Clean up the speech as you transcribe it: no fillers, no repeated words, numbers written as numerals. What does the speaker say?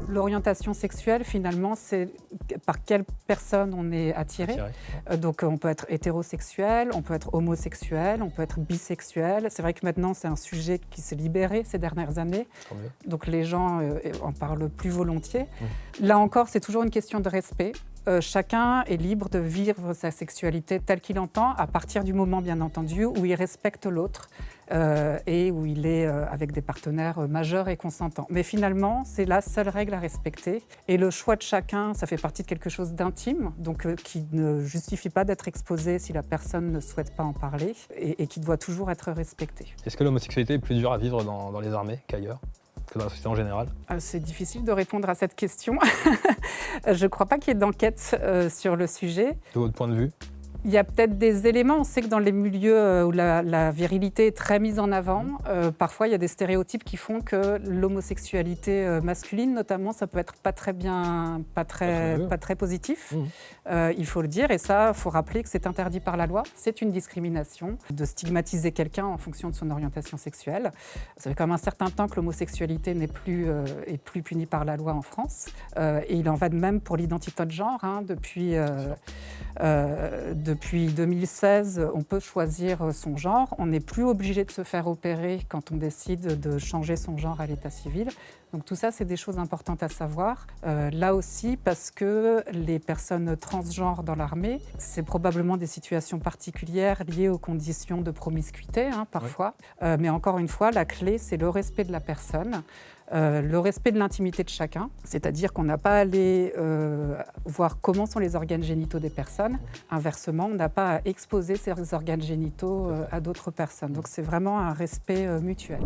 L'orientation sexuelle, finalement, c'est par quelle personne on est attiré. Donc, on peut être hétérosexuel, on peut être homosexuel, on peut être bisexuel. C'est vrai que maintenant, c'est un sujet qui s'est libéré ces dernières années. Donc, les gens en parlent plus volontiers. Là encore, c'est toujours une question de respect. Chacun est libre de vivre sa sexualité telle qu'il entend, à partir du moment, bien entendu, où il respecte l'autre et où il est avec des partenaires majeurs et consentants. Mais finalement, c'est la seule règle à respecter. Et le choix de chacun, ça fait partie de quelque chose d'intime, donc qui ne justifie pas d'être exposé si la personne ne souhaite pas en parler et qui doit toujours être respecté. Est-ce que l'homosexualité est plus dure à vivre dans les armées qu'ailleurs, que dans la société en général? C'est difficile de répondre à cette question. Je ne crois pas qu'il y ait d'enquête sur le sujet. De votre point de vue? Il y a peut-être des éléments, on sait que dans les milieux où la virilité est très mise en avant, parfois il y a des stéréotypes qui font que l'homosexualité masculine, notamment, ça peut être pas très positif. Il faut le dire, et ça, il faut rappeler que c'est interdit par la loi. C'est une discrimination de stigmatiser quelqu'un en fonction de son orientation sexuelle. Ça fait quand même un certain temps que l'homosexualité est plus punie par la loi en France. Et il en va de même pour l'identité de genre. Depuis 2016, on peut choisir son genre. On n'est plus obligé de se faire opérer quand on décide de changer son genre à l'état civil. Donc tout ça, c'est des choses importantes à savoir. Là aussi, parce que les personnes transgenres dans l'armée, c'est probablement des situations particulières liées aux conditions de promiscuité, parfois. Mais encore une fois, la clé, c'est le respect de la personne. Le respect de l'intimité de chacun, c'est-à-dire qu'on n'a pas à aller voir comment sont les organes génitaux des personnes. Inversement, on n'a pas à exposer ces organes génitaux à d'autres personnes. Donc c'est vraiment un respect mutuel.